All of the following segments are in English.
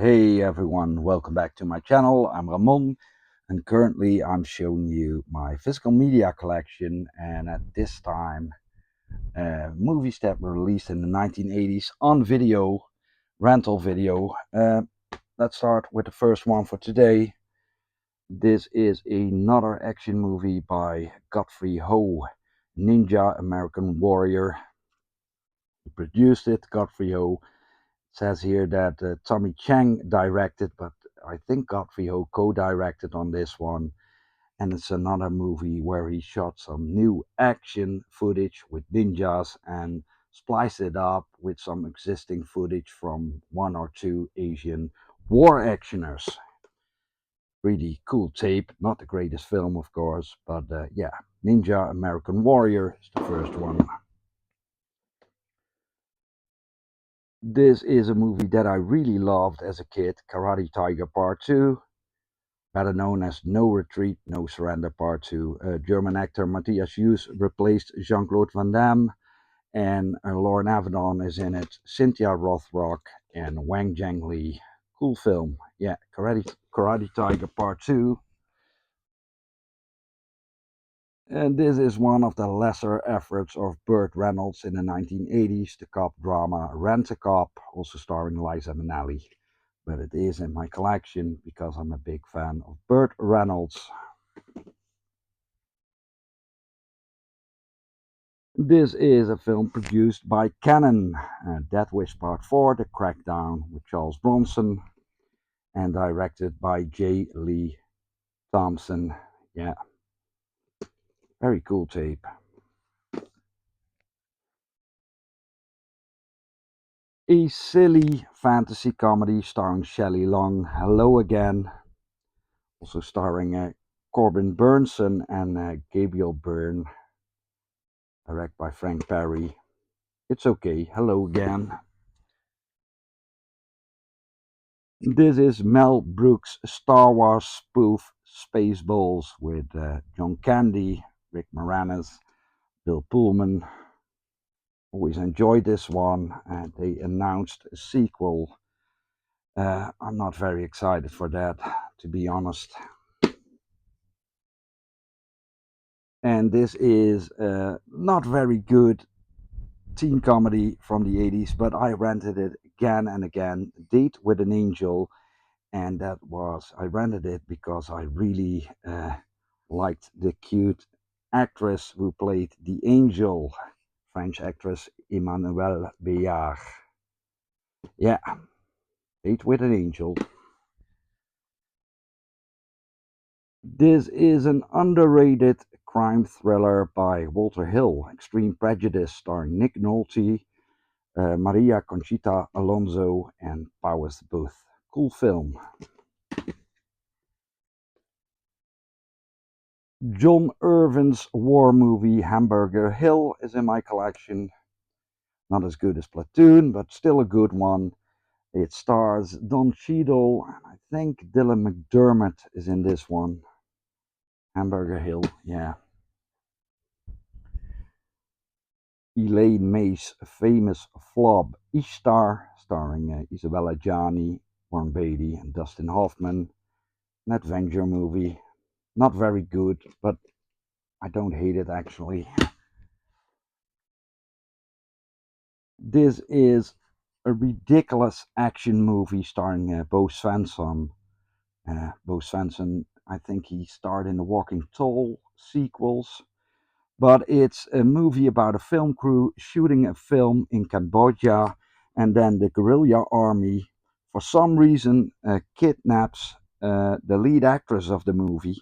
Hey everyone, welcome back to my channel. I'm Ramon and currently I'm showing you my physical media collection, and at this time movies that were released in the 1980s on video, rental video. Let's start with the first one for today. This is another action movie by Godfrey Ho, Ninja American Warrior. He produced it, Godfrey Ho. Says here that Tommy Chang directed, but I think Godfrey Ho co-directed on this one. And it's another movie where he shot some new action footage with ninjas and spliced it up with some existing footage from one or two Asian war actioners. Really cool tape. Not the greatest film, of course, but yeah, Ninja American Warrior is the first one. This is a movie that I really loved as a kid, Karate Tiger Part 2, better known as No Retreat, No Surrender Part 2. German actor Matthias Hughes replaced Jean-Claude Van Damme, and Lauren Avedon is in it, Cynthia Rothrock, and Wang Zhengli. Cool film. Yeah, Karate Tiger Part 2. And this is one of the lesser efforts of Burt Reynolds in the 1980s, the cop drama Rent-A-Cop, also starring Liza Minnelli. But it is in my collection because I'm a big fan of Burt Reynolds. This is a film produced by Canon, Death Wish Part 4, The Crackdown, with Charles Bronson, and directed by J. Lee Thompson. Yeah, very cool tape. A silly fantasy comedy starring Shelley Long, Hello Again, also starring Corbin Burnson and Gabriel Byrne, directed by Frank Perry. It's okay, Hello Again. This is Mel Brooks' Star Wars spoof Spaceballs with John Candy, Rick Moranis, Bill Pullman. Always enjoyed this one, and they announced a sequel. I'm not very excited for that, to be honest. And this is not very good teen comedy from the 80s, but I rented it again and again. Date with an Angel, and I rented it because I really liked the cute actress who played the angel, French actress Emmanuelle Béard. Yeah, Date with an Angel. This is an underrated crime thriller by Walter Hill, Extreme Prejudice, starring Nick Nolte, Maria Conchita Alonso, and Powers Booth. Cool film. John Irvin's war movie Hamburger Hill is in my collection. Not as good as Platoon, but still a good one. It stars Don Cheadle, and I think Dylan McDermott is in this one. Hamburger Hill, yeah. Elaine May's famous flop Ishtar, starring Isabella Gianni, Warren Beatty, and Dustin Hoffman. An adventure movie. Not very good, but I don't hate it actually. This is a ridiculous action movie starring Bo Svensson. Bo Svensson, I think he starred in the Walking Tall sequels. But it's a movie about a film crew shooting a film in Cambodia, and then the guerrilla army, for some reason, kidnaps the lead actress of the movie.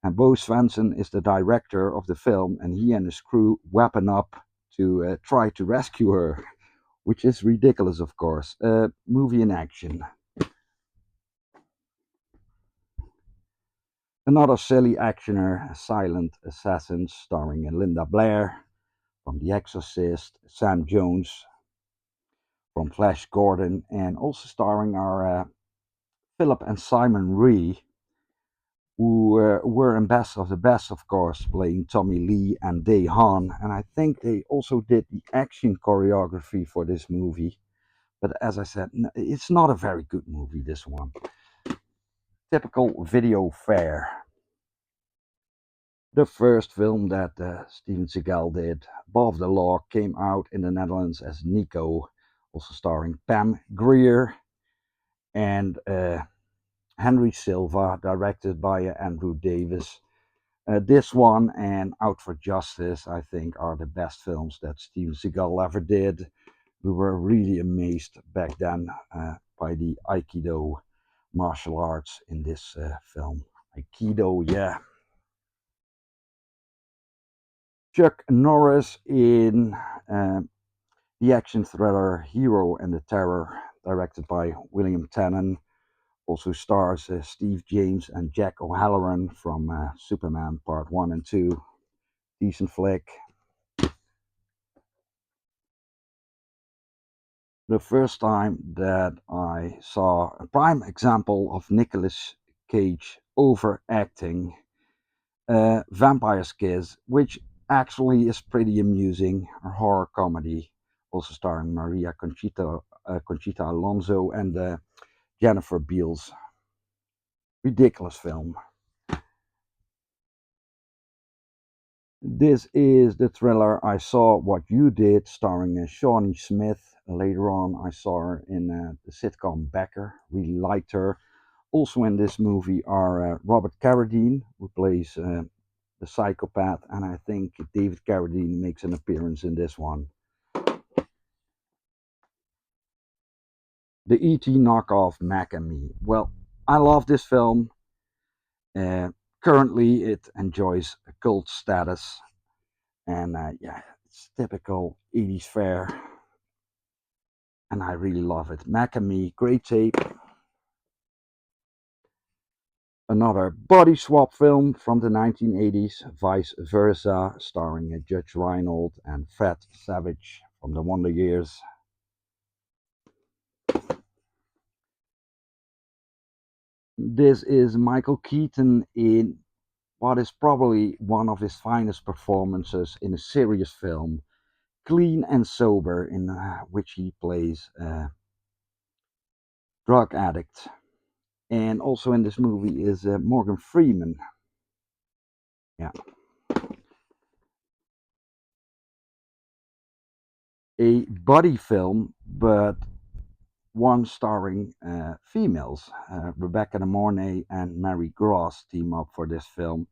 And Bo Svensson is the director of the film, and he and his crew weapon up to try to rescue her, which is ridiculous, of course. Movie in action. Another silly actioner, Silent Assassins, starring Linda Blair from The Exorcist, Sam Jones from Flash Gordon, and also starring our Philip and Simon Rhee, who were in Best of the Best, of course, playing Tommy Lee and Dae Han. And I think they also did the action choreography for this movie. But as I said, it's not a very good movie, this one. Typical video fare. The first film that Steven Seagal did, Above the Law, came out in the Netherlands as Nico, also starring Pam Grier and Henry Silva, directed by Andrew Davis. This one and Out for Justice, I think, are the best films that Steven Seagal ever did. We were really amazed back then by the Aikido martial arts in this film. Aikido, yeah. Chuck Norris in the action thriller Hero and the Terror, directed by William Tannen. Also stars Steve James and Jack O'Halloran from Superman Part 1 and 2. Decent flick. The first time that I saw a prime example of Nicolas Cage overacting, Vampire's Kiss, which actually is pretty amusing, a horror comedy, also starring Maria Conchita Alonso and Jennifer Beals. Ridiculous film. This is the thriller I Saw What You Did, starring Shawnee Smith. Later on, I saw her in the sitcom Becker. Really liked her. Also in this movie are Robert Carradine, who plays the psychopath, and I think David Carradine makes an appearance in this one. The E.T. knockoff Mac and Me. Well, I love this film. Currently, it enjoys a cult status. And yeah, it's typical 80s fare. And I really love it. Mac and Me, great tape. Another body swap film from the 1980s, Vice Versa, starring Judge Reinhold and Fred Savage from the Wonder Years. This is Michael Keaton in what is probably one of his finest performances in a serious film, Clean and Sober, in which he plays a drug addict. And also in this movie is Morgan Freeman. Yeah. A buddy film, but one starring females. Rebecca De Mornay and Mary Gross team up for this film.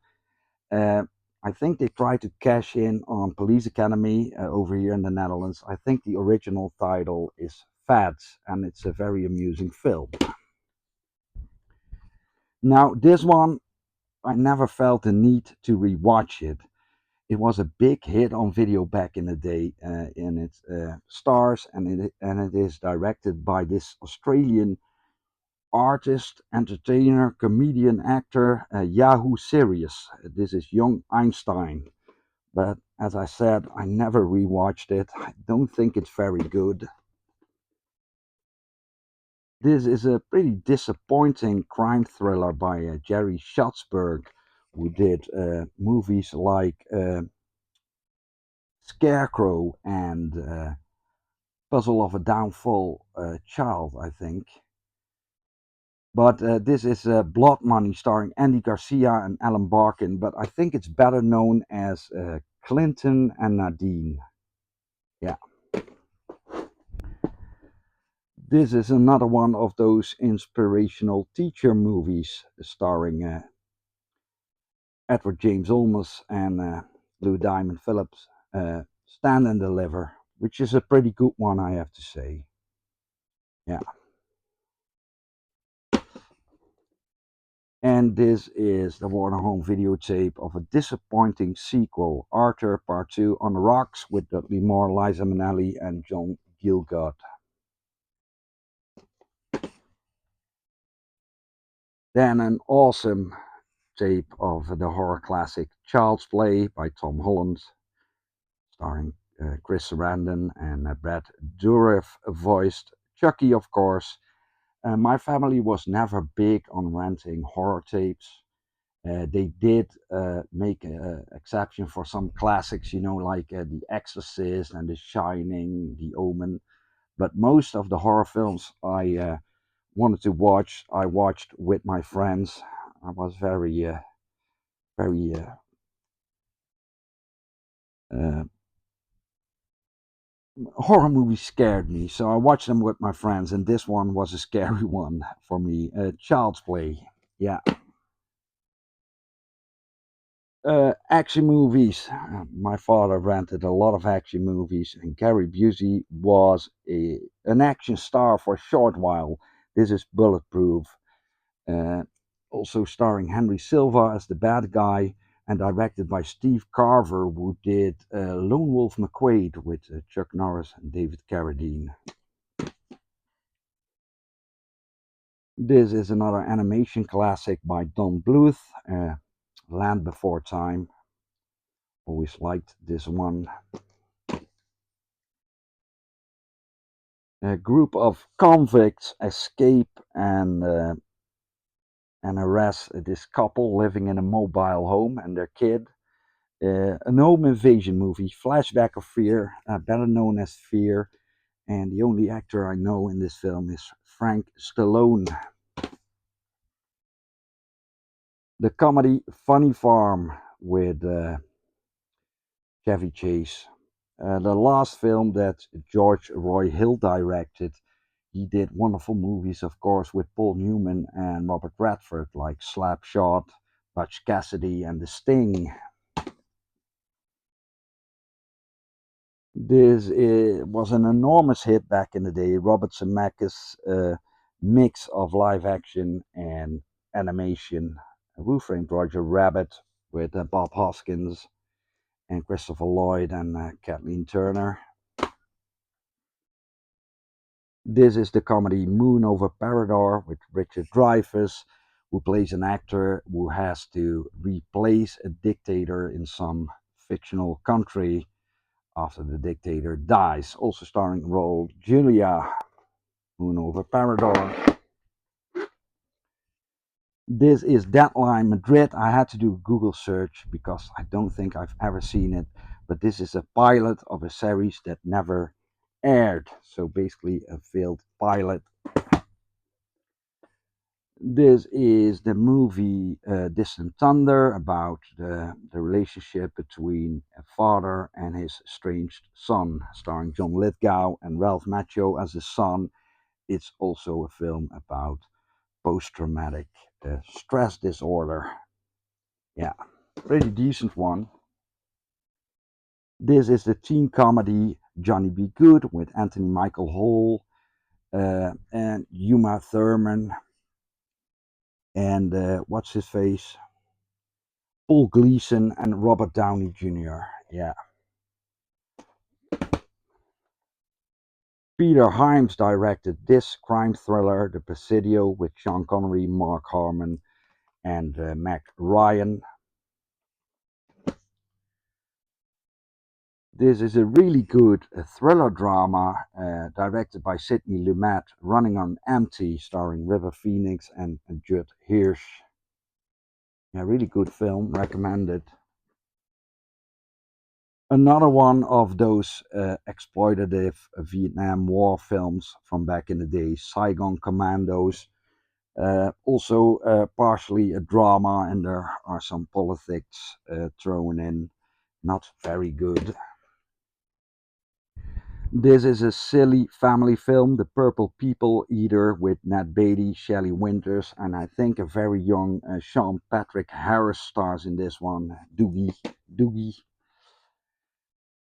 I think they tried to cash in on Police Academy over here in the Netherlands. I think the original title is Fads, and it's a very amusing film. Now, this one, I never felt the need to rewatch it. It was a big hit on video back in the day, and it stars and it is directed by this Australian artist, entertainer, comedian, actor, Yahoo Serious. This is Young Einstein. But as I said, I never rewatched it. I don't think it's very good. This is a pretty disappointing crime thriller by Jerry Schatzberg, who did movies like Scarecrow and Puzzle of a Downfall Child, I think. But this is Blood Money, starring Andy Garcia and Alan Barkin, but I think it's better known as Clinton and Nadine. Yeah. This is another one of those inspirational teacher movies starring Edward James Olmos and Lou Diamond Phillips, Stand and Deliver, which is a pretty good one, I have to say. Yeah. And this is the Warner Home videotape of a disappointing sequel, Arthur Part 2 on the Rocks, with Dudley Moore, Liza Minnelli, and John Gielgud. Then an awesome tape of the horror classic Child's Play by Tom Holland, starring Chris Sarandon and Brad Dourif voiced Chucky, of course. My family was never big on renting horror tapes. They did make an exception for some classics, like The Exorcist and The Shining, The Omen. But most of the horror films I wanted to watch, I watched with my friends. I was very uh, horror movies scared me, so I watched them with my friends, and this one was a scary one for me. Child's Play. Yeah. Action movies. My father rented a lot of action movies, and Gary Busey was an action star for a short while. This is Bulletproof. Uh, Also starring Henry Silva as the bad guy, and directed by Steve Carver, who did Lone Wolf McQuade with Chuck Norris and David Carradine. This is another animation classic by Don Bluth, Land Before Time. Always liked this one. A group of convicts escape and arrest this couple living in a mobile home and their kid. An home invasion movie, Flashback of Fear, better known as Fear. And the only actor I know in this film is Frank Stallone. The comedy Funny Farm with Chevy Chase. The last film that George Roy Hill directed. He did wonderful movies, of course, with Paul Newman and Robert Redford, like Slapshot, Butch Cassidy, and The Sting. This was an enormous hit back in the day. Robert Zemeckis' mix of live action and animation. Who Framed Roger Rabbit with Bob Hoskins and Christopher Lloyd and Kathleen Turner. This is the comedy Moon Over Parador with Richard Dreyfuss, who plays an actor who has to replace a dictator in some fictional country after the dictator dies. Also starring Raul Julia. Moon Over Parador. This is Deadline Madrid. I had to do a Google search because I don't think I've ever seen it, but this is a pilot of a series that never aired. So basically a failed pilot. This is the movie Distant Thunder, about the relationship between a father and his estranged son, starring John Lithgow and Ralph Macchio as his son. It's also a film about post-traumatic stress disorder. Yeah, pretty decent one. This is the teen comedy Johnny Be Good with Anthony Michael Hall and Uma Thurman and what's his face? Paul Gleason and Robert Downey Jr. Yeah. Peter Hyams directed this crime thriller, The Presidio, with Sean Connery, Mark Harmon, and Meg Ryan. This is a really good thriller drama directed by Sidney Lumet, Running on Empty, starring River Phoenix and Judd Hirsch. Yeah, really good film, recommended. Another one of those exploitative Vietnam War films from back in the day, Saigon Commandos. Also partially a drama, and there are some politics thrown in. Not very good. This is a silly family film, The Purple People Eater, with Ned Beatty, Shelley Winters, and I think a very young Sean Patrick Harris stars in this one. Doogie.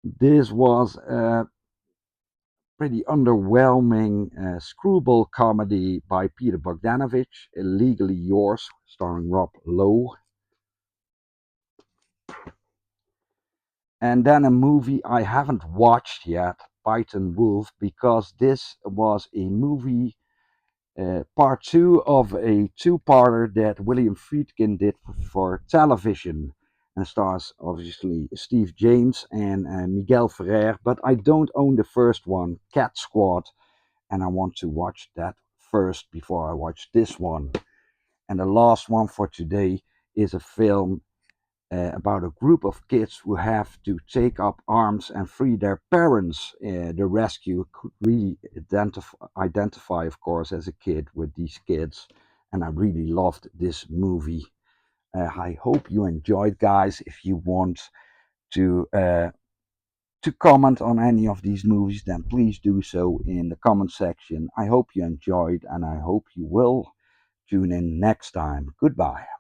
This was a pretty underwhelming screwball comedy by Peter Bogdanovich, Illegally Yours, starring Rob Lowe. And then a movie I haven't watched yet, Python Wolf, because this was a movie, part two of a two-parter that William Friedkin did for television, and stars obviously Steve James and Miguel Ferrer, but I don't own the first one, Cat Squad, and I want to watch that first before I watch this one. And the last one for today is a film about a group of kids who have to take up arms and free their parents. The rescue could really identify, of course, as a kid with these kids, and I really loved this movie. I hope you enjoyed, guys. If you want to comment on any of these movies, then please do so in the comment section. I hope you enjoyed, and I hope you will tune in next time. Goodbye.